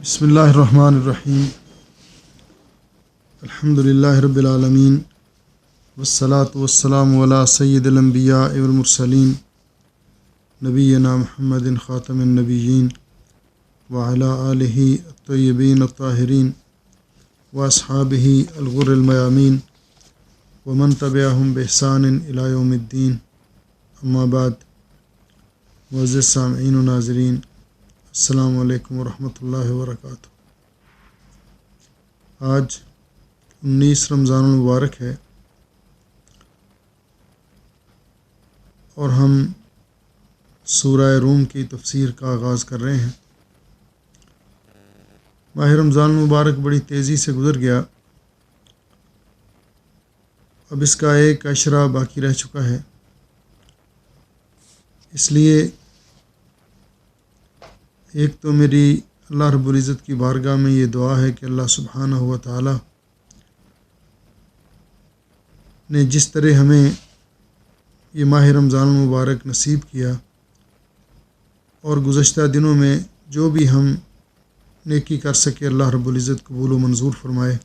بسم اللہ الرحمن الرحیم الحمد للہ رب العالمین والصلاة والسلام علی سید الانبیاء والمرسلین نبینا محمد خاتم النبیین وعلی آلہ الطیبین الطاہرین واصحابہ الغر المیامین ومن تبعہم بإحسان الی یوم الدین اما بعد معزز سامعین و ناظرین السلام علیکم ورحمۃ اللہ وبرکاتہ۔ آج 19 رمضان المبارک ہے اور ہم سورہ روم کی تفسیر کا آغاز کر رہے ہیں۔ ماہ رمضان المبارک بڑی تیزی سے گزر گیا، اب اس کا ایک عشرہ باقی رہ چکا ہے، اس لیے ایک تو میری اللہ رب العزت کی بارگاہ میں یہ دعا ہے کہ اللہ سبحانہ و تعالی نے جس طرح ہمیں یہ ماہ رمضان المبارک نصیب کیا اور گزشتہ دنوں میں جو بھی ہم نیکی کر سکے اللہ رب العزت قبول و منظور فرمائے،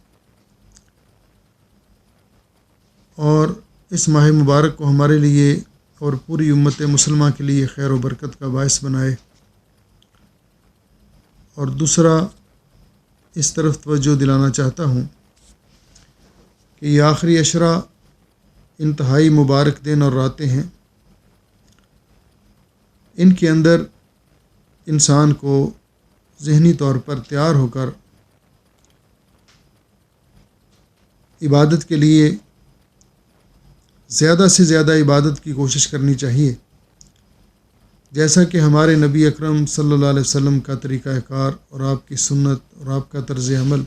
اور اس ماہ مبارک کو ہمارے لیے اور پوری امت مسلمہ کے لیے خیر و برکت کا باعث بنائے۔ اور دوسرا اس طرف توجہ دلانا چاہتا ہوں کہ یہ آخری عشرہ انتہائی مبارک دن اور راتیں ہیں، ان کے اندر انسان کو ذہنی طور پر تیار ہو کر عبادت کے لیے زیادہ سے زیادہ عبادت کی کوشش کرنی چاہیے، جیسا کہ ہمارے نبی اکرم صلی اللہ علیہ وسلم کا طریقہ کار اور آپ کی سنت اور آپ کا طرز عمل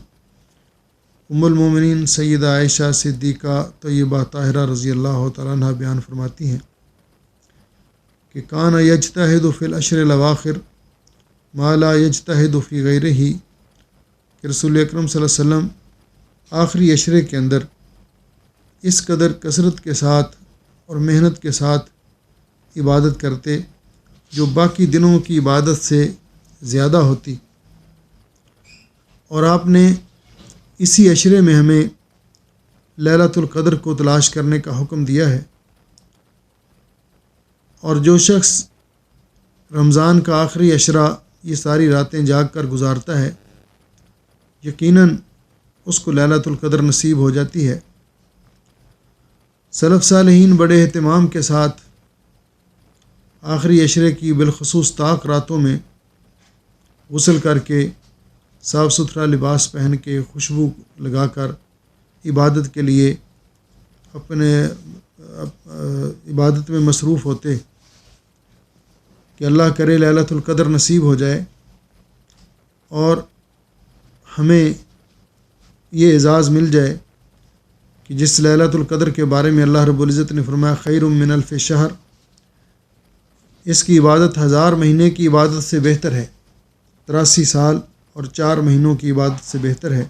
ام المومنین سیدہ عائشہ صدیقہ طیبہ طاہرہ رضی اللہ تعالیٰ عنہ بیان فرماتی ہیں کہ کان یجتہد فی العشر الاواخر ما لا یجتہد فی غیرہ، کہ رسول اکرم صلی اللہ علیہ وسلم آخری عشرے کے اندر اس قدر کثرت کے ساتھ اور محنت کے ساتھ عبادت کرتے جو باقی دنوں کی عبادت سے زیادہ ہوتی، اور آپ نے اسی عشرے میں ہمیں لیلۃ القدر کو تلاش کرنے کا حکم دیا ہے، اور جو شخص رمضان کا آخری عشرہ یہ ساری راتیں جاگ کر گزارتا ہے یقیناً اس کو لیلۃ القدر نصیب ہو جاتی ہے۔ سلف صالحین بڑے اہتمام کے ساتھ آخری عشرے کی بالخصوص طاق راتوں میں غسل کر کے صاف ستھرا لباس پہن کے خوشبو لگا کر عبادت کے لیے اپنے عبادت میں مصروف ہوتے کہ اللہ کرے لیلۃ القدر نصیب ہو جائے اور ہمیں یہ اعزاز مل جائے کہ جس لیلۃ القدر کے بارے میں اللہ رب العزت نے فرمایا خیر من الف شہر، اس کی عبادت 1000 مہینے کی عبادت سے بہتر ہے، 83 سال اور 4 مہینوں کی عبادت سے بہتر ہے،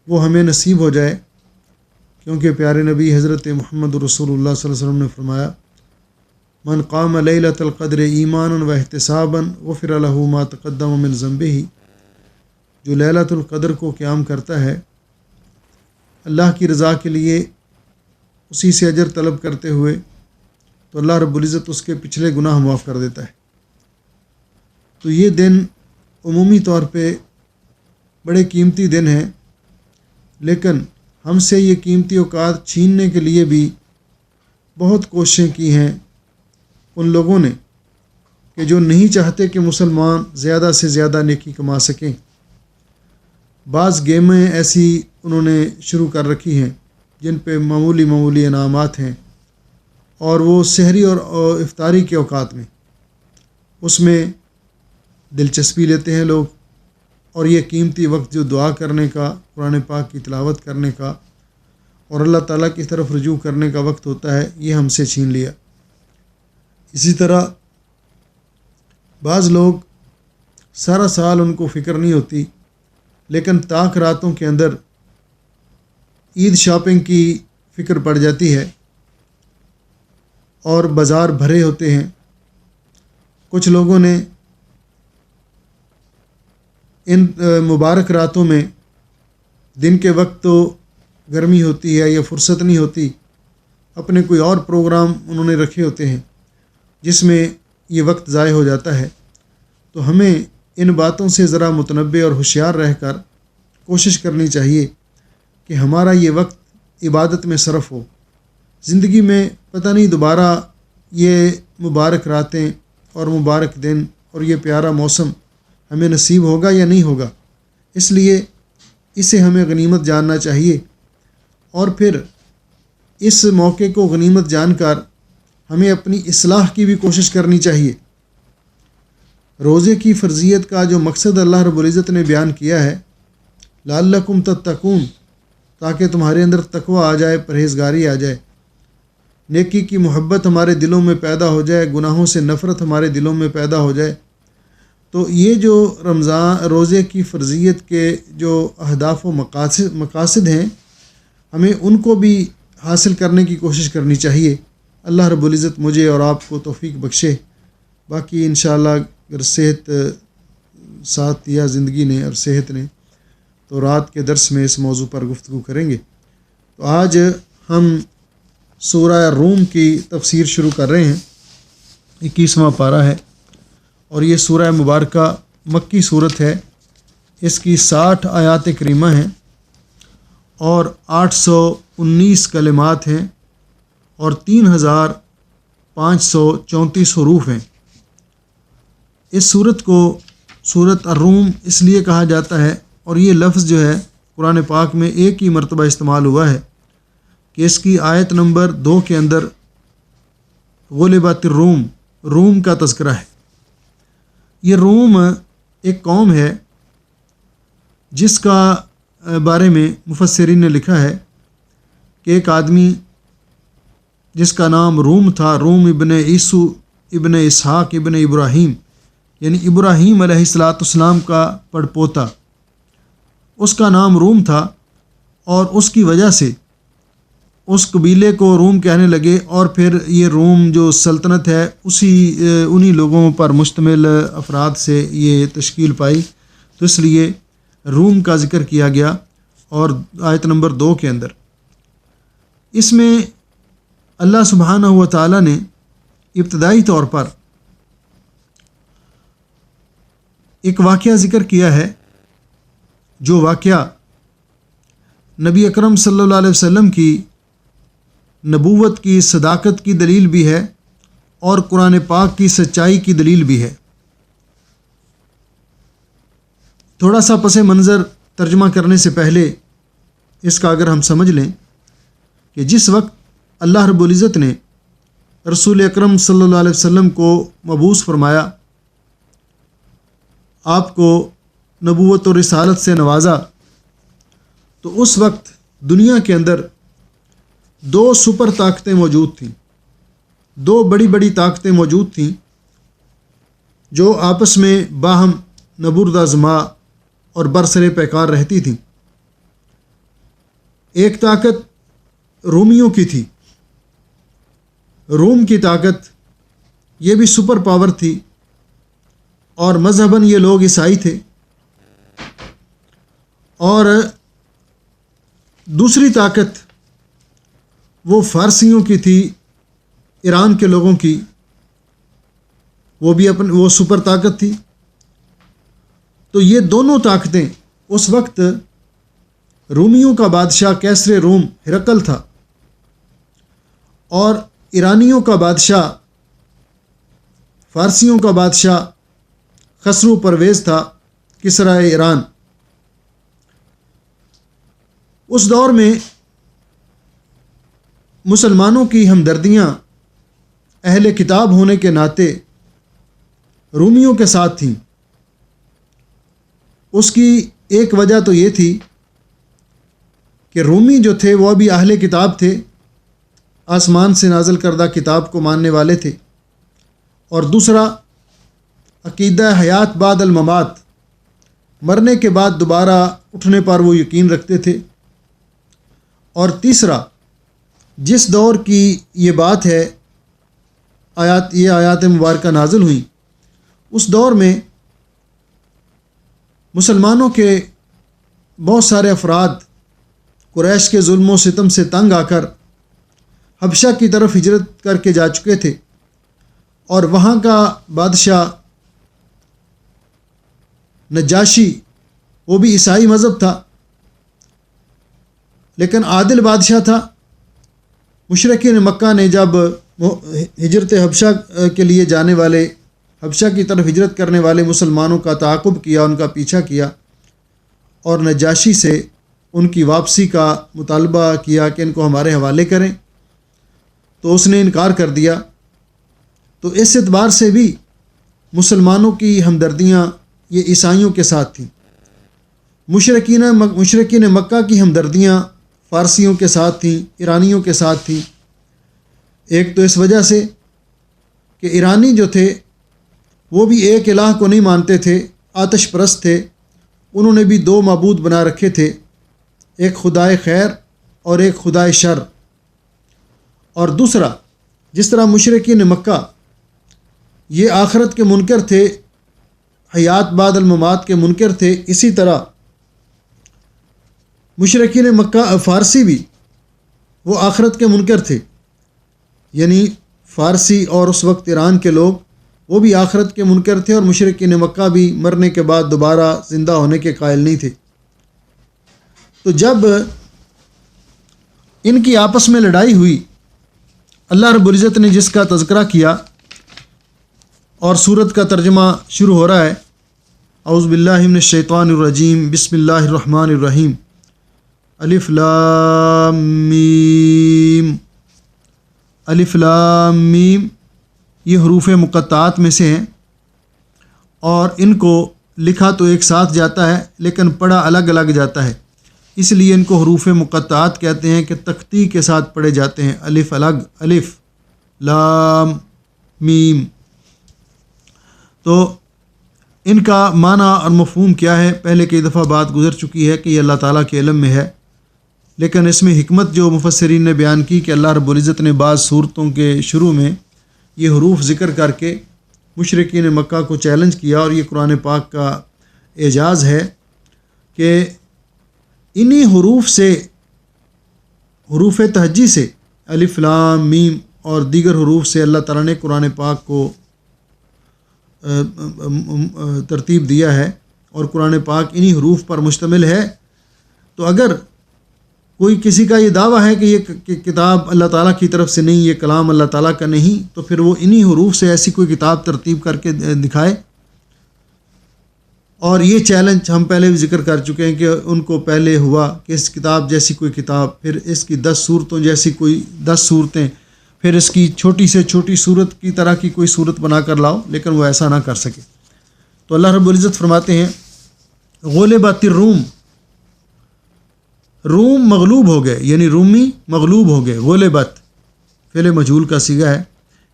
وہ ہمیں نصیب ہو جائے، کیونکہ پیارے نبی حضرت محمد رسول اللہ صلی اللہ علیہ وسلم نے فرمایا من قام لیلۃ القدر ایمانا و احتسابا غفر له ما تقدم من ذنبہ، جو لیلۃ القدر کو قیام کرتا ہے اللہ کی رضا کے لیے اسی سے اجر طلب کرتے ہوئے، تو اللہ رب العزت اس کے پچھلے گناہ معاف کر دیتا ہے۔ تو یہ دن عمومی طور پہ بڑے قیمتی دن ہیں، لیکن ہم سے یہ قیمتی اوقات چھیننے کے لیے بھی بہت کوششیں کی ہیں ان لوگوں نے کہ جو نہیں چاہتے کہ مسلمان زیادہ سے زیادہ نیکی کما سکیں۔ بعض گیمیں ایسی انہوں نے شروع کر رکھی ہیں جن پہ معمولی انعامات ہیں، اور وہ سحری اور افطاری کے اوقات میں اس میں دلچسپی لیتے ہیں لوگ، اور یہ قیمتی وقت جو دعا کرنے کا، قرآن پاک کی تلاوت کرنے کا اور اللہ تعالیٰ کی طرف رجوع کرنے کا وقت ہوتا ہے، یہ ہم سے چھین لیا۔ اسی طرح بعض لوگ سارا سال ان کو فکر نہیں ہوتی، لیکن طاق راتوں کے اندر عید شاپنگ کی فکر پڑ جاتی ہے اور بازار بھرے ہوتے ہیں۔ کچھ لوگوں نے ان مبارک راتوں میں دن کے وقت تو گرمی ہوتی ہے یا فرصت نہیں ہوتی، اپنے کوئی اور پروگرام انہوں نے رکھے ہوتے ہیں جس میں یہ وقت ضائع ہو جاتا ہے، تو ہمیں ان باتوں سے ذرا متنبہ اور ہوشیار رہ کر کوشش کرنی چاہیے کہ ہمارا یہ وقت عبادت میں صرف ہو۔ زندگی میں پتہ نہیں دوبارہ یہ مبارک راتیں اور مبارک دن اور یہ پیارا موسم ہمیں نصیب ہوگا یا نہیں ہوگا، اس لیے اسے ہمیں غنیمت جاننا چاہیے، اور پھر اس موقع کو غنیمت جان کر ہمیں اپنی اصلاح کی بھی کوشش کرنی چاہیے۔ روزے کی فرضیت کا جو مقصد اللہ رب العزت نے بیان کیا ہے، لعلکم تتقون، تاکہ تمہارے اندر تقوی آ جائے، پرہیزگاری آ جائے، نیکی کی محبت ہمارے دلوں میں پیدا ہو جائے، گناہوں سے نفرت ہمارے دلوں میں پیدا ہو جائے۔ تو یہ جو روزے کی فرضیت کے جو اہداف و مقاصد ہیں، ہمیں ان کو بھی حاصل کرنے کی کوشش کرنی چاہیے۔ اللہ رب العزت مجھے اور آپ کو توفیق بخشے۔ باقی انشاءاللہ اگر صحت ساتھ دیا زندگی نے اور صحت نے تو رات کے درس میں اس موضوع پر گفتگو کریں گے۔ تو آج ہم سورہ روم کی تفسیر شروع کر رہے ہیں، 21واں پارہ ہے، اور یہ سورہ مبارکہ مکی صورت ہے۔ اس کی 60 آیات کریمہ ہیں اور 819 کلمات ہیں اور 3534 حروف ہیں۔ اس صورت کو سورۃ الروم اس لیے کہا جاتا ہے، اور یہ لفظ جو ہے قرآن پاک میں ایک ہی مرتبہ استعمال ہوا ہے کہ اس کی آیت نمبر 2 کے اندر غلبت الروم، روم کا تذکرہ ہے۔ یہ روم ایک قوم ہے جس کا بارے میں مفسرین نے لکھا ہے کہ ایک آدمی جس کا نام روم تھا، روم ابن عیسو ابن اسحاق ابن ابراہیم، یعنی ابراہیم علیہ السلام کا پڑپوتا، اس کا نام روم تھا، اور اس کی وجہ سے اس قبیلے کو روم کہنے لگے، اور پھر یہ روم جو سلطنت ہے انہی لوگوں پر مشتمل افراد سے یہ تشکیل پائی، تو اس لیے روم کا ذکر کیا گیا۔ اور آیت نمبر 2 کے اندر اس میں اللہ سبحانہ و تعالیٰ نے ابتدائی طور پر ایک واقعہ ذکر کیا ہے، جو واقعہ نبی اکرم صلی اللہ علیہ وسلم کی نبوت کی صداقت کی دلیل بھی ہے اور قرآن پاک کی سچائی کی دلیل بھی ہے۔ تھوڑا سا پس منظر ترجمہ کرنے سے پہلے اس کا اگر ہم سمجھ لیں کہ جس وقت اللہ رب العزت نے رسول اکرم صلی اللہ علیہ وسلم کو مبعوث فرمایا، آپ کو نبوت و رسالت سے نوازا، تو اس وقت دنیا کے اندر 2 سپر طاقتیں موجود تھیں، 2 بڑی بڑی طاقتیں موجود تھیں جو آپس میں باہم نبرد آزما اور برسر پیکار رہتی تھیں۔ ایک طاقت رومیوں کی تھی، روم کی طاقت یہ بھی سپر پاور تھی، اور مذہباً یہ لوگ عیسائی تھے، اور دوسری طاقت وہ فارسیوں کی تھی، ایران کے لوگوں کی، وہ سپر طاقت تھی۔ تو یہ دونوں طاقتیں اس وقت رومیوں کا بادشاہ کیسر روم ہرقل تھا، اور ایرانیوں کا بادشاہ، فارسیوں کا بادشاہ خسرو پرویز تھا، کسریٰ ایران۔ اس دور میں مسلمانوں کی ہمدردیاں اہل کتاب ہونے کے ناطے رومیوں کے ساتھ تھیں۔ اس کی ایک وجہ تو یہ تھی کہ رومی جو تھے وہ بھی اہل کتاب تھے، آسمان سے نازل کردہ کتاب کو ماننے والے تھے، اور دوسرا عقیدہ حیات بعد الممات، مرنے کے بعد دوبارہ اٹھنے پر وہ یقین رکھتے تھے، اور تیسرا جس دور کی یہ بات ہے آیات مبارکہ نازل ہوئیں، اس دور میں مسلمانوں کے بہت سارے افراد قریش کے ظلم و ستم سے تنگ آ کر حبشہ کی طرف ہجرت کر کے جا چکے تھے، اور وہاں کا بادشاہ نجاشی وہ بھی عیسائی مذہب تھا، لیکن عادل بادشاہ تھا۔ مشرکین مکہ نے جب ہجرت حبشہ کے لیے جانے والے، حبشہ کی طرف ہجرت کرنے والے مسلمانوں کا تعاقب کیا، ان کا پیچھا کیا، اور نجاشی سے ان کی واپسی کا مطالبہ کیا کہ ان کو ہمارے حوالے کریں، تو اس نے انکار کر دیا۔ تو اس اعتبار سے بھی مسلمانوں کی ہمدردیاں یہ عیسائیوں کے ساتھ تھیں۔ مشرکین مکہ کی ہمدردیاں فارسیوں کے ساتھ تھیں، ایرانیوں کے ساتھ تھیں۔ ایک تو اس وجہ سے کہ ایرانی جو تھے وہ بھی ایک الہ کو نہیں مانتے تھے، آتش پرست تھے، انہوں نے بھی دو معبود بنا رکھے تھے، ایک خدائے خیر اور ایک خدائے شر۔ اور دوسرا، جس طرح مشرکین مکہ یہ آخرت کے منکر تھے، حیات بعد الممات کے منکر تھے، اسی طرح مشرکین مکہ فارسی بھی وہ آخرت کے منکر تھے، یعنی فارسی اور اس وقت ایران کے لوگ وہ بھی آخرت کے منکر تھے، اور مشرکین مکہ بھی مرنے کے بعد دوبارہ زندہ ہونے کے قائل نہیں تھے۔ تو جب ان کی آپس میں لڑائی ہوئی، اللہ رب العزت نے جس کا تذکرہ کیا، اور سورت کا ترجمہ شروع ہو رہا ہے، اعوذ باللہ من الشیطان الرجیم، بسم اللہ الرحمن الرحیم، الف لام میم۔ الف لام میم یہ حروف مقطعات میں سے ہیں، اور ان کو لکھا تو ایک ساتھ جاتا ہے لیکن پڑھا الگ الگ جاتا ہے، اس لیے ان کو حروف مقطعات کہتے ہیں کہ تختی کے ساتھ پڑھے جاتے ہیں، الف الگ، الف لام میم۔ تو ان کا معنی اور مفہوم کیا ہے، پہلے کئی دفعہ بات گزر چکی ہے کہ یہ اللہ تعالیٰ کے علم میں ہے، لیکن اس میں حکمت جو مفسرین نے بیان کی کہ اللہ رب العزت نے بعض صورتوں کے شروع میں یہ حروف ذکر کر کے مشرکین مکہ کو چیلنج کیا، اور یہ قرآن پاک کا اعجاز ہے کہ انہی حروف سے، حروف تہجی سے، الف لام میم اور دیگر حروف سے اللہ تعالیٰ نے قرآن پاک کو ترتیب دیا ہے، اور قرآن پاک انہی حروف پر مشتمل ہے۔ تو اگر کوئی کسی کا یہ دعویٰ ہے کہ یہ کتاب اللہ تعالیٰ کی طرف سے نہیں، یہ کلام اللہ تعالیٰ کا نہیں، تو پھر وہ انہی حروف سے ایسی کوئی کتاب ترتیب کر کے دکھائے۔ اور یہ چیلنج ہم پہلے بھی ذکر کر چکے ہیں کہ ان کو پہلے ہوا کہ اس کتاب جیسی کوئی کتاب، پھر اس کی 10 صورتوں جیسی کوئی 10 صورتیں، پھر اس کی چھوٹی سے چھوٹی صورت کی طرح کی کوئی صورت بنا کر لاؤ، لیکن وہ ایسا نہ کر سکے۔ تو اللہ رب العزت فرماتے ہیں غلبت الروم، روم مغلوب ہو گئے، یعنی رومی مغلوب ہو گئے، غلبت فعل مجہول کا صیغہ ہے،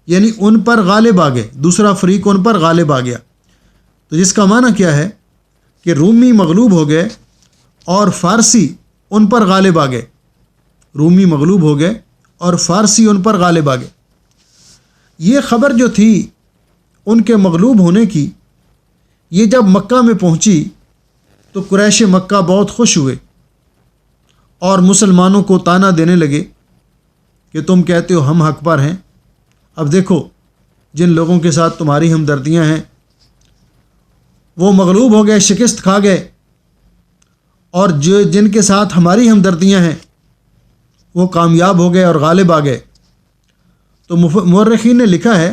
یعنی ان پر غالب آ گئے، دوسرا فریق ان پر غالب آ گیا۔ تو جس کا معنی کیا ہے کہ رومی مغلوب ہو گئے اور فارسی ان پر غالب آ گئے، رومی مغلوب ہو گئے اور فارسی ان پر غالب آ گئے۔ یہ خبر جو تھی ان کے مغلوب ہونے کی، یہ جب مکہ میں پہنچی تو قریش مکہ بہت خوش ہوئے اور مسلمانوں کو طعنہ دینے لگے کہ تم کہتے ہو ہم حق پر ہیں، اب دیکھو جن لوگوں کے ساتھ تمہاری ہمدردیاں ہیں وہ مغلوب ہو گئے، شکست کھا گئے، اور جن کے ساتھ ہماری ہمدردیاں ہیں وہ کامیاب ہو گئے اور غالب آ گئے۔ تو مورخین نے لکھا ہے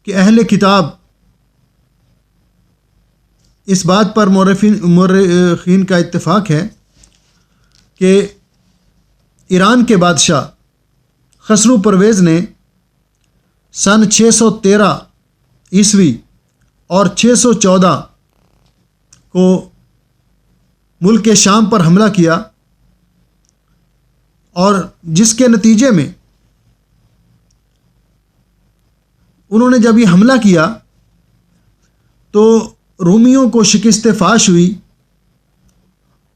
کہ اہل کتاب اس بات پر مورخین کا اتفاق ہے کہ ایران کے بادشاہ خسرو پرویز نے سن 613 عیسوی اور 614 کو ملک شام پر حملہ کیا، اور جس کے نتیجے میں انہوں نے جب یہ حملہ کیا تو رومیوں کو شکست فاش ہوئی،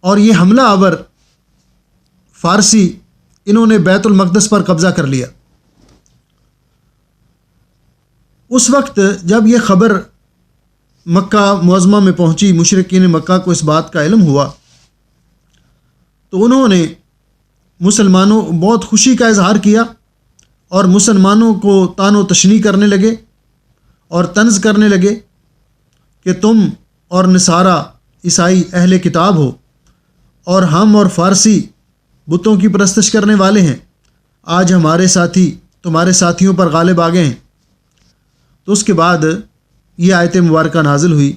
اور یہ حملہ آور فارسی انہوں نے بیت المقدس پر قبضہ کر لیا۔ اس وقت جب یہ خبر مکہ معظمہ میں پہنچی، مشرکین مکہ کو اس بات کا علم ہوا، تو انہوں نے مسلمانوں بہت خوشی کا اظہار کیا اور مسلمانوں کو طعن و تشنیع کرنے لگے اور طنز کرنے لگے کہ تم اور نصارہ عیسائی اہل کتاب ہو اور ہم اور فارسی بتوں کی پرستش کرنے والے ہیں، آج ہمارے ساتھی تمہارے ساتھیوں پر غالب آ گئے ہیں۔ تو اس کے بعد یہ آیت مبارکہ نازل ہوئی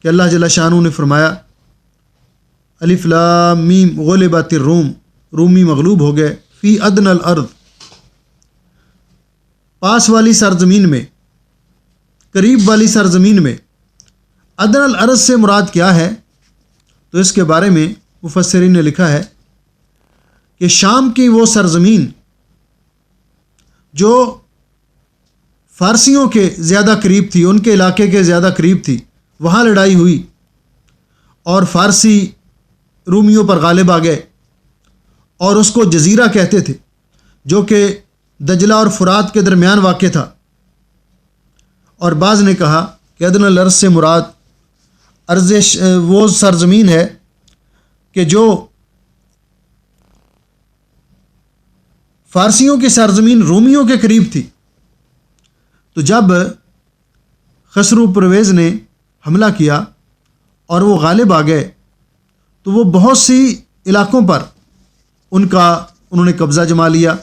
کہ اللہ جل شانہ نے فرمایا الف لام میم غلبت الروم، رومی مغلوب ہو گئے، فی ادنی الارض، پاس والی سرزمین میں، قریب والی سرزمین میں۔ ادنی الارض سے مراد کیا ہے؟ تو اس کے بارے میں مفسرین نے لکھا ہے کہ شام کی وہ سرزمین جو فارسیوں کے زیادہ قریب تھی، ان کے علاقے کے زیادہ قریب تھی، وہاں لڑائی ہوئی اور فارسی رومیوں پر غالب آ گئے، اور اس کو جزیرہ کہتے تھے جو کہ دجلہ اور فرات کے درمیان واقع تھا۔ اور بعض نے کہا کہ ادنی الارض سے مراد ارض وہ سرزمین ہے کہ جو فارسیوں کی سرزمین رومیوں کے قریب تھی۔ تو جب خسرو پرویز نے حملہ کیا اور وہ غالب آ گئے تو وہ بہت سی علاقوں پر انہوں نے قبضہ جما لیا،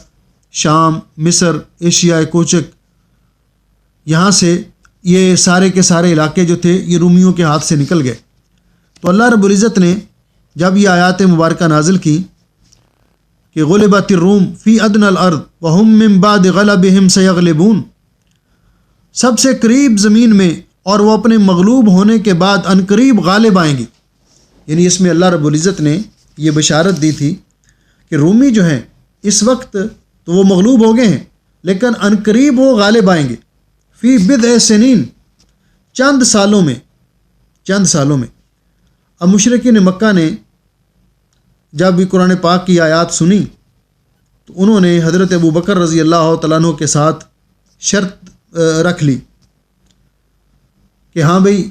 شام، مصر، ایشیا کوچک، یہاں سے یہ سارے کے سارے علاقے جو تھے یہ رومیوں کے ہاتھ سے نکل گئے۔ تو اللہ رب العزت نے جب یہ آیات مبارکہ نازل کی کہ غلبت الروم فی ادنی الارض وہم من بعد غلبہم سیغلبون، سب سے قریب زمین میں اور وہ اپنے مغلوب ہونے کے بعد عنقریب غالب آئیں گی، یعنی اس میں اللہ رب العزت نے یہ بشارت دی تھی کہ رومی جو ہیں اس وقت تو وہ مغلوب ہو گئے ہیں لیکن عنقریب وہ غالب آئیں گے، فی بضع سنین، چند سالوں میں۔ اب مشرکین مکہ نے جب بھی قرآن پاک کی آیات سنی تو انہوں نے حضرت ابو بکر رضی اللہ تعالیٰ عنہ کے ساتھ شرط رکھ لی کہ ہاں بھئی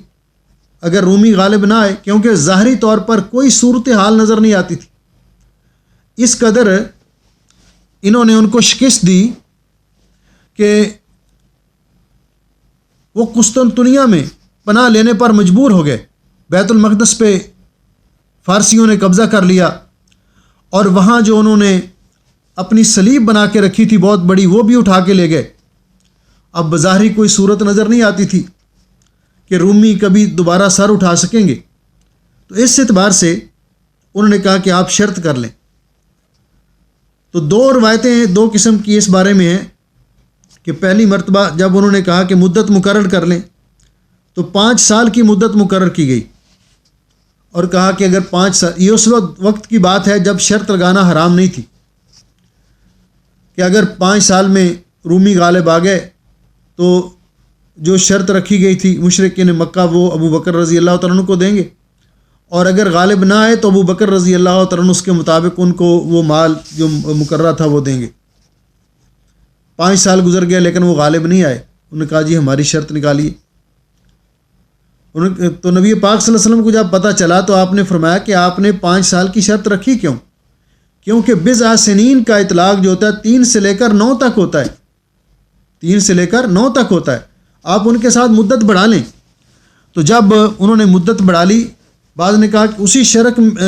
اگر رومی غالب نہ آئے، کیونکہ ظاہری طور پر کوئی صورتحال نظر نہیں آتی تھی، اس قدر انہوں نے ان کو شکست دی کہ وہ قسطنطنیہ میں پناہ لینے پر مجبور ہو گئے۔ بیت المقدس پہ فارسیوں نے قبضہ کر لیا اور وہاں جو انہوں نے اپنی صلیب بنا کے رکھی تھی بہت بڑی، وہ بھی اٹھا کے لے گئے۔ اب بظاہری کوئی صورت نظر نہیں آتی تھی کہ رومی کبھی دوبارہ سر اٹھا سکیں گے، تو اس اعتبار سے انہوں نے کہا کہ آپ شرط کر لیں۔ تو دو روایتیں دو قسم کی اس بارے میں ہیں کہ پہلی مرتبہ جب انہوں نے کہا کہ مدت مقرر کر لیں تو 5 سال کی مدت مقرر کی گئی اور کہا کہ اگر 5 سال، یہ اس وقت کی بات ہے جب شرط لگانا حرام نہیں تھی، کہ اگر 5 سال میں رومی غالب آ گئے تو جو شرط رکھی گئی تھی مشرکین مکہ وہ ابو بکر رضی اللہ تعالیٰ عنہ کو دیں گے، اور اگر غالب نہ آئے تو ابو بکر رضی اللہ تعالیٰ عنہ اس کے مطابق ان کو وہ مال جو مقررہ تھا وہ دیں گے۔ 5 سال گزر گئے لیکن وہ غالب نہیں آئے، انہوں نے کہا جی ہماری شرط نکالیے۔ تو نبی پاک صلی اللہ علیہ وسلم کو جب پتہ چلا تو آپ نے فرمایا کہ آپ نے 5 سال کی شرط رکھی کیوں؟ کیونکہ بضع سنین کا اطلاق جو ہوتا ہے 3 سے لے کر 9 تک ہوتا ہے، 3 سے لے کر 9 تک ہوتا ہے، آپ ان کے ساتھ مدت بڑھا لیں۔ تو جب انہوں نے مدت بڑھا لی، بعض نے کہا کہ اسی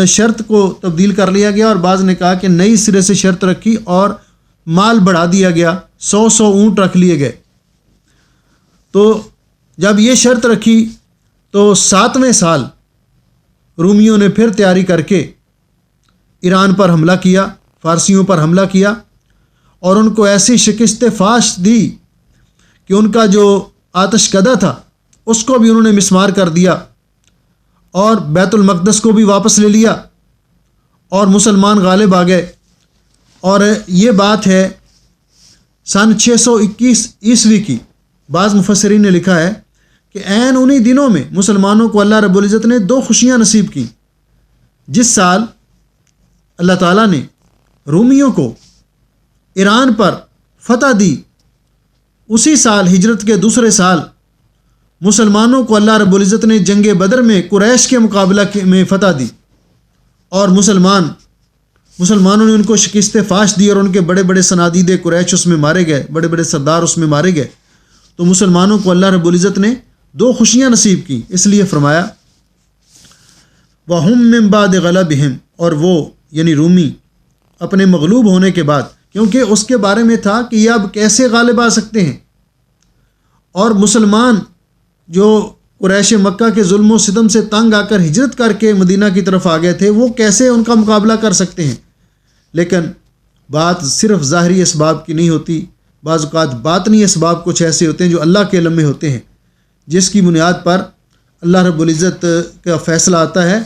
شرط کو تبدیل کر لیا گیا، اور بعض نے کہا کہ نئی سرے سے شرط رکھی اور مال بڑھا دیا گیا، 100 اونٹ رکھ لیے گئے۔ تو جب یہ شرط رکھی تو 7ویں سال رومیوں نے پھر تیاری کر کے ایران پر حملہ کیا، فارسیوں پر حملہ کیا، اور ان کو ایسی شکست فاش دی کہ ان کا جو آتش کدہ تھا اس کو بھی انہوں نے مسمار کر دیا، اور بیت المقدس کو بھی واپس لے لیا، اور مسلمان غالب آ گئے۔ اور یہ بات ہے سن 621 عیسوی کی۔ بعض مفسرین نے لکھا ہے کہ عین انہی دنوں میں مسلمانوں کو اللہ رب العزت نے 2 خوشیاں نصیب کی۔ جس سال اللہ تعالیٰ نے رومیوں کو ایران پر فتح دی، اسی سال ہجرت کے دوسرے سال مسلمانوں کو اللہ رب العزت نے جنگ بدر میں قریش کے مقابلہ میں فتح دی، اور مسلمانوں نے ان کو شکست فاش دی، اور ان کے بڑے بڑے صنادید قریش اس میں مارے گئے، بڑے بڑے سردار اس میں مارے گئے، تو مسلمانوں کو اللہ رب العزت نے 2 خوشیاں نصیب کی۔ اس لیے فرمایا وَهُمْ مِنْ بَعْدِ غَلَبِهِمْ، اور وہ یعنی رومی اپنے مغلوب ہونے کے بعد، کیونکہ اس کے بارے میں تھا کہ یہ اب کیسے غالب آ سکتے ہیں، اور مسلمان جو قریش مکہ کے ظلم و ستم سے تنگ آ کر ہجرت کر کے مدینہ کی طرف آ گئے تھے، وہ کیسے ان کا مقابلہ کر سکتے ہیں۔ لیکن بات صرف ظاہری اسباب کی نہیں ہوتی، بعض اوقات باطنی اسباب کچھ ایسے ہوتے ہیں جو اللہ کے علم میں ہوتے ہیں، جس کی بنیاد پر اللہ رب العزت کا فیصلہ آتا ہے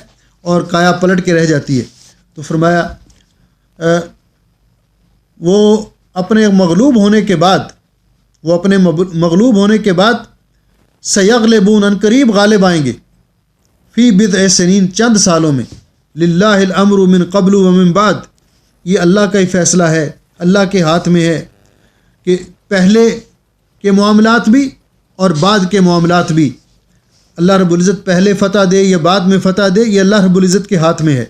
اور کایا پلٹ کے رہ جاتی ہے۔ تو فرمایا وہ اپنے مغلوب ہونے کے بعد سیغلبون، ان قریب غالب آئیں گے، فی بضع سنین، چند سالوں میں، للہ الامر من قبل ومن بعد، یہ اللہ کا ہی فیصلہ ہے، اللہ کے ہاتھ میں ہے کہ پہلے کے معاملات بھی اور بعد کے معاملات بھی، اللہ رب العزت پہلے فتح دے یا بعد میں فتح دے، یہ اللہ رب العزت کے ہاتھ میں ہے۔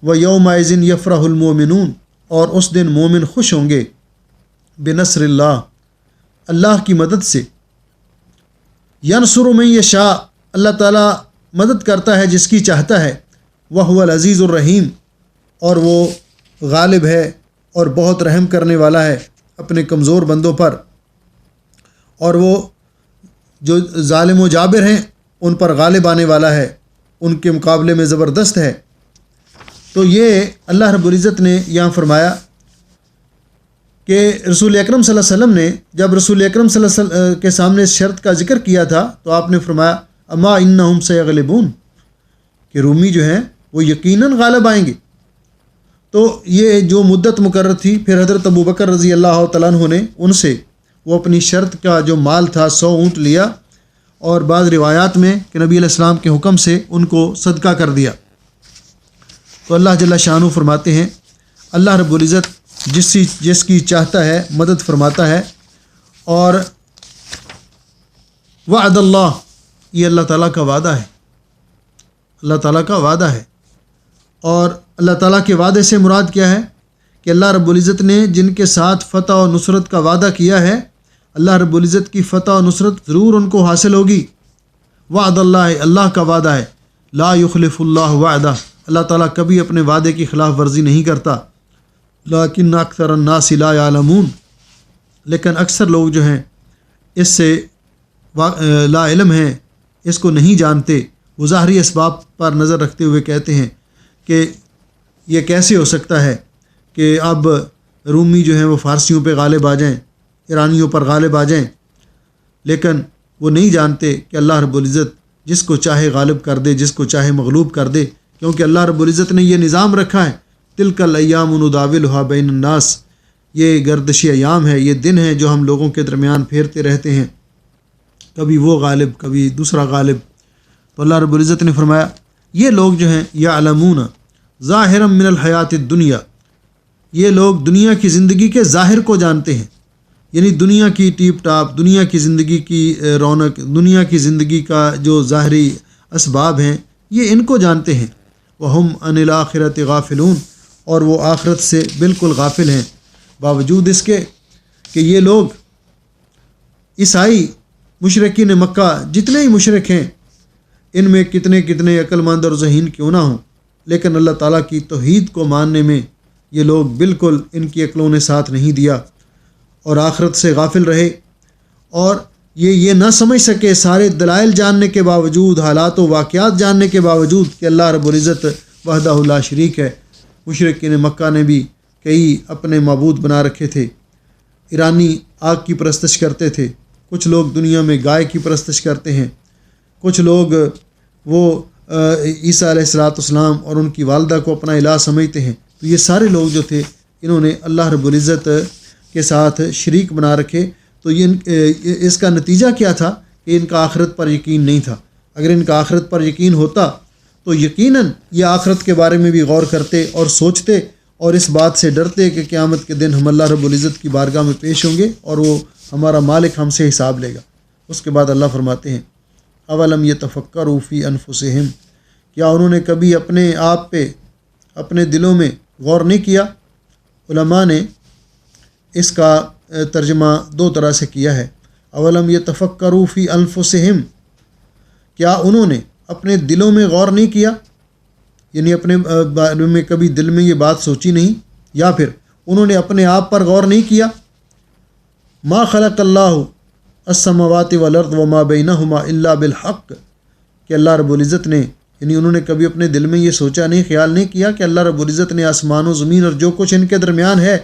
وَيَوْمَئِذٍ يَفْرَحُ الْمُؤْمِنُونَ، اور اس دن مومن خوش ہوں گے، بنصر اللہ، اللہ کی مدد سے، يَنْصُرُ مَن يَشَاءُ، اللہ تعالیٰ مدد کرتا ہے جس کی چاہتا ہے، وَهُوَ الْعَزِيزُ الرَّحِيمُ، اور وہ غالب ہے اور بہت رحم کرنے والا ہے اپنے کمزور بندوں پر، اور وہ جو ظالم و جابر ہیں ان پر غالب آنے والا ہے، ان کے مقابلے میں زبردست ہے۔ تو یہ اللہ رب العزت نے یہاں فرمایا کہ رسول اکرم صلی اللہ علیہ وسلم نے جب رسول اکرم صلی اللہ علیہ وسلم کے سامنے اس شرط کا ذکر کیا تھا تو آپ نے فرمایا اما انہم سیغلبون، کہ رومی جو ہیں وہ یقیناً غالب آئیں گے۔ تو یہ جو مدت مقرر تھی، پھر حضرت ابوبکر رضی اللہ تعالیٰ عنہ نے ان سے وہ اپنی شرط کا جو مال تھا 100 اونٹ لیا، اور بعض روایات میں کہ نبی علیہ السلام کے حکم سے ان کو صدقہ کر دیا۔ تو اللہ جل شانہ فرماتے ہیں اللہ رب العزت جس کی چاہتا ہے مدد فرماتا ہے، اور وعد اللہ، یہ اللہ تعالیٰ کا وعدہ ہے، اللہ تعالیٰ کا وعدہ ہے۔ اور اللہ تعالیٰ کے وعدے سے مراد کیا ہے کہ اللہ رب العزت نے جن کے ساتھ فتح و نصرت کا وعدہ کیا ہے، اللہ رب العزت کی فتح و نصرت ضرور ان کو حاصل ہوگی۔ وعد اللہ، اللہ کا وعدہ ہے، لا یخلف اللہ وعدہ، اللہ تعالیٰ کبھی اپنے وعدے کی خلاف ورزی نہیں کرتا۔ لیکن اکثر الناس لا یعلمون، لیکن اکثر لوگ جو ہیں اس سے لا علم ہیں، اس کو نہیں جانتے، وہ ظاہری اسباب پر نظر رکھتے ہوئے کہتے ہیں کہ یہ کیسے ہو سکتا ہے کہ اب رومی جو ہیں وہ فارسیوں پہ غالب آ جائیں، ایرانیوں پر غالب آ جائیں، لیکن وہ نہیں جانتے کہ اللہ رب العزت جس کو چاہے غالب کر دے، جس کو چاہے مغلوب کر دے، کیونکہ اللہ رب العزت نے یہ نظام رکھا ہے، تلک الایام نداولها بین الناس، یہ گردشی ایام ہے، یہ دن ہے جو ہم لوگوں کے درمیان پھیرتے رہتے ہیں، کبھی وہ غالب کبھی دوسرا غالب۔ تو اللہ رب العزت نے فرمایا یہ لوگ جو ہیں یعلمون ظاہرا من الحیات الدنیا، یہ لوگ دنیا کی زندگی کے ظاہر کو جانتے ہیں، یعنی دنیا کی ٹیپ ٹاپ، دنیا کی زندگی کی رونق، دنیا کی زندگی کا جو ظاہری اسباب ہیں یہ ان کو جانتے ہیں۔ وہم عن الآخرۃ غافلون، اور وہ آخرت سے بالکل غافل ہیں، باوجود اس کے کہ یہ لوگ عیسائی مشرکین مکہ جتنے ہی مشرک ہیں، ان میں کتنے کتنے عقل مند اور ذہین کیوں نہ ہوں، لیکن اللہ تعالیٰ کی توحید کو ماننے میں یہ لوگ بالکل ان کی عقلوں نے ساتھ نہیں دیا اور آخرت سے غافل رہے، اور یہ نہ سمجھ سکے سارے دلائل جاننے کے باوجود، حالات و واقعات جاننے کے باوجود کہ اللہ رب العزت وحدہ لا شریک ہے۔ مشرکین مکہ نے بھی کئی اپنے معبود بنا رکھے تھے، ایرانی آگ کی پرستش کرتے تھے، کچھ لوگ دنیا میں گائے کی پرستش کرتے ہیں، کچھ لوگ وہ عیسیٰ علیہ السلام اور ان کی والدہ کو اپنا الہ سمجھتے ہیں۔ تو یہ سارے لوگ جو تھے انہوں نے اللہ رب العزت کے ساتھ شریک بنا رکھے۔ تو یہ اس کا نتیجہ کیا تھا کہ ان کا آخرت پر یقین نہیں تھا۔ اگر ان کا آخرت پر یقین ہوتا تو یقیناً یہ آخرت کے بارے میں بھی غور کرتے اور سوچتے اور اس بات سے ڈرتے کہ قیامت کے دن ہم اللہ رب العزت کی بارگاہ میں پیش ہوں گے اور وہ ہمارا مالک ہم سے حساب لے گا۔ اس کے بعد اللہ فرماتے ہیں اولم یتفکروا فی انفسہم، کیا انہوں نے کبھی اپنے آپ پہ اپنے دلوں میں غور نہیں کیا؟ علماء نے اس کا ترجمہ دو طرح سے کیا ہے۔ اولم یتفکروا فی انفسہم، کیا انہوں نے اپنے دلوں میں غور نہیں کیا، یعنی اپنے بارے میں کبھی دل میں یہ بات سوچی نہیں، یا پھر انہوں نے اپنے آپ پر غور نہیں کیا۔ ما خلق اللہ السماوات والارض وما بینہما الا بالحق، کہ اللہ رب العزت نے، یعنی انہوں نے کبھی اپنے دل میں یہ سوچا نہیں، خیال نہیں کیا کہ اللہ رب العزت نے آسمان و زمین اور جو کچھ ان کے درمیان ہے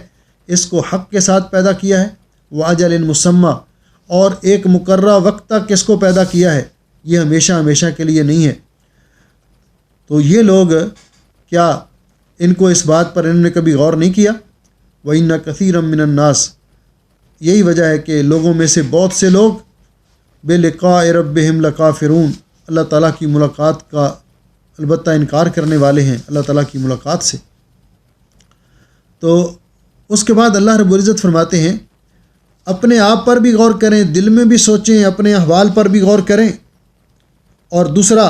اس کو حق کے ساتھ پیدا کیا ہے، وَأَجَلٍ مُّسَمَّى، اور ایک مقررہ وقت تک اس کو پیدا کیا ہے، یہ ہمیشہ ہمیشہ کے لیے نہیں ہے۔ تو یہ لوگ کیا ان کو اس بات پر انہوں نے کبھی غور نہیں کیا؟ وَإِنَّ كَثِيرًا مِّنَ النَّاسِ، یہی وجہ ہے کہ لوگوں میں سے بہت سے لوگ بِلِقَاءِ رَبِّهِمْ لَكَافِرُونَ، اللہ تعالیٰ کی ملاقات کا البتہ انکار کرنے والے ہیں، اللہ تعالیٰ کی ملاقات سے۔ تو اس کے بعد اللہ رب العزت فرماتے ہیں اپنے آپ پر بھی غور کریں، دل میں بھی سوچیں، اپنے احوال پر بھی غور کریں۔ اور دوسرا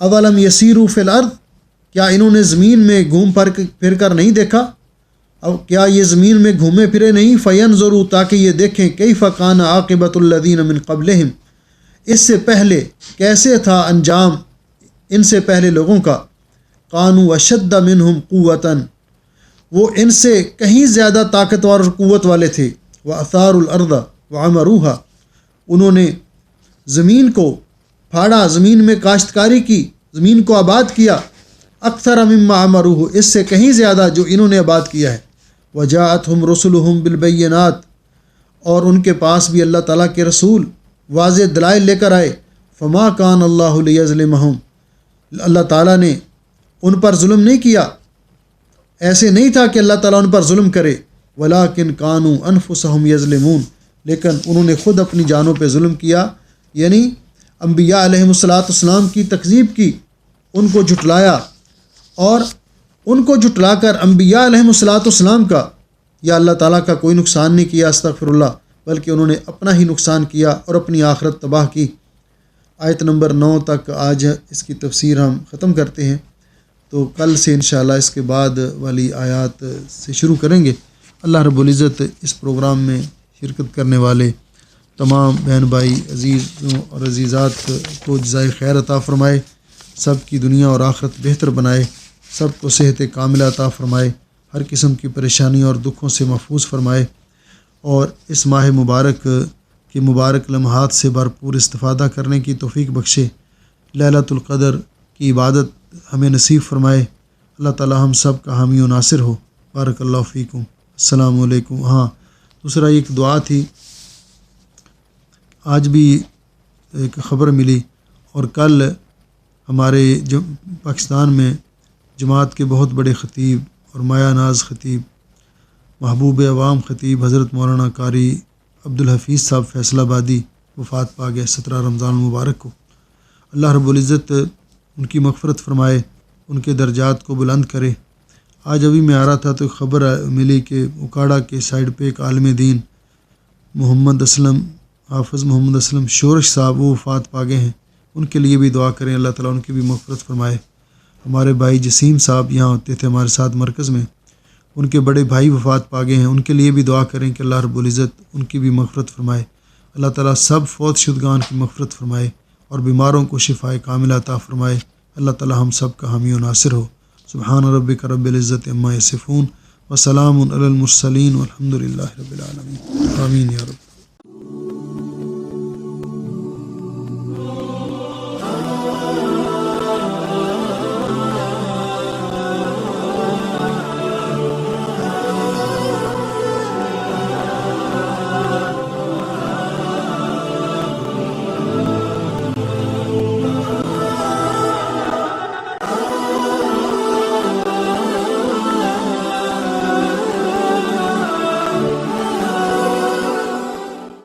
اولم یسیروا فی الارض، کیا انہوں نے زمین میں گھوم پھر کر نہیں دیکھا؟ اب کیا یہ زمین میں گھومے پھرے نہیں؟ فینظروا، تاکہ یہ دیکھیں کیف کان عاقبۃ الذین من قبلہم، اس سے پہلے کیسے تھا انجام ان سے پہلے لوگوں کا، کانوا اشد منہم قوۃ، وہ ان سے کہیں زیادہ طاقتور اور قوت والے تھے، وَأَثَارُوا الْأَرْضَ وَعَمَرُوهَا، انہوں نے زمین کو پھاڑا، زمین میں کاشتکاری کی، زمین کو آباد کیا، اکثر مما عمروہ، اس سے کہیں زیادہ جو انہوں نے آباد کیا ہے۔ وَجَاءَتْهُمْ رُسُلُهُمْ بِالْبَيِّنَاتِ، اور ان کے پاس بھی اللہ تعالیٰ کے رسول واضح دلائل لے کر آئے۔ فما کان اللہ لیظلمہم، اللہ تعالیٰ نے ان پر ظلم نہیں کیا، ایسے نہیں تھا کہ اللہ تعالیٰ ان پر ظلم کرے، ولیکن کانوا انفسہم یظلمون، لیکن انہوں نے خود اپنی جانوں پہ ظلم کیا، یعنی انبیاء علیہم السلام کی تکذیب کی، ان کو جھٹلایا، اور ان کو جھٹلا کر انبیاء علیہم السلام کا یا اللہ تعالیٰ کا کوئی نقصان نہیں کیا، استغفر اللہ، بلکہ انہوں نے اپنا ہی نقصان کیا اور اپنی آخرت تباہ کی۔ آیت نمبر 9 تک آج اس کی تفسیر ہم ختم کرتے ہیں، تو کل سے انشاءاللہ اس کے بعد والی آیات سے شروع کریں گے۔ اللہ رب العزت اس پروگرام میں شرکت کرنے والے تمام بہن بھائی عزیزوں اور عزیزات کو جزائے خیر عطا فرمائے، سب کی دنیا اور آخرت بہتر بنائے، سب کو صحت کاملہ عطا فرمائے، ہر قسم کی پریشانی اور دکھوں سے محفوظ فرمائے، اور اس ماہ مبارک کے مبارک لمحات سے بھرپور استفادہ کرنے کی توفیق بخشے، لیلۃ القدر کی عبادت ہمیں نصیب فرمائے۔ اللہ تعالی ہم سب کا حامی و ناصر ہو۔ بارک اللہ فیکم، السلام علیکم۔ ہاں، دوسرا ایک دعا تھی، آج بھی ایک خبر ملی، اور کل ہمارے پاکستان میں جماعت کے بہت بڑے خطیب اور مایہ ناز خطیب، محبوب عوام خطیب حضرت مولانا قاری عبدالحفیظ صاحب فیصل آبادی وفات پا گئے 17 رمضان المبارک کو۔ اللہ رب العزت ان کی مغفرت فرمائے، ان کے درجات کو بلند کرے۔ آج ابھی میں آ رہا تھا تو خبر ملی کہ اکاڑا کے سائڈ پہ ایک عالم دین محمد اسلم، حافظ محمد اسلم شورش صاحب، وہ وفات پا گئے ہیں۔ ان کے لیے بھی دعا کریں، اللہ تعالیٰ ان کی بھی مغفرت فرمائے۔ ہمارے بھائی جسیم صاحب یہاں ہوتے تھے ہمارے ساتھ مرکز میں، ان کے بڑے بھائی وفات پا گئے ہیں، ان کے لیے بھی دعا کریں کہ اللہ رب العزت ان کی بھی مغفرت فرمائے۔ اللہ تعالیٰ سب فوت شدگان کی مغفرت فرمائے اور بیماروں کو شفائے کاملہ عطا فرمائے۔ اللہ تعالیٰ ہم سب کا حامی و ناصر ہو۔ سبحان ربک رب العزت عما یصفون وسلام علی المرسلین والحمد للہ رب العالمین، آمین یا رب۔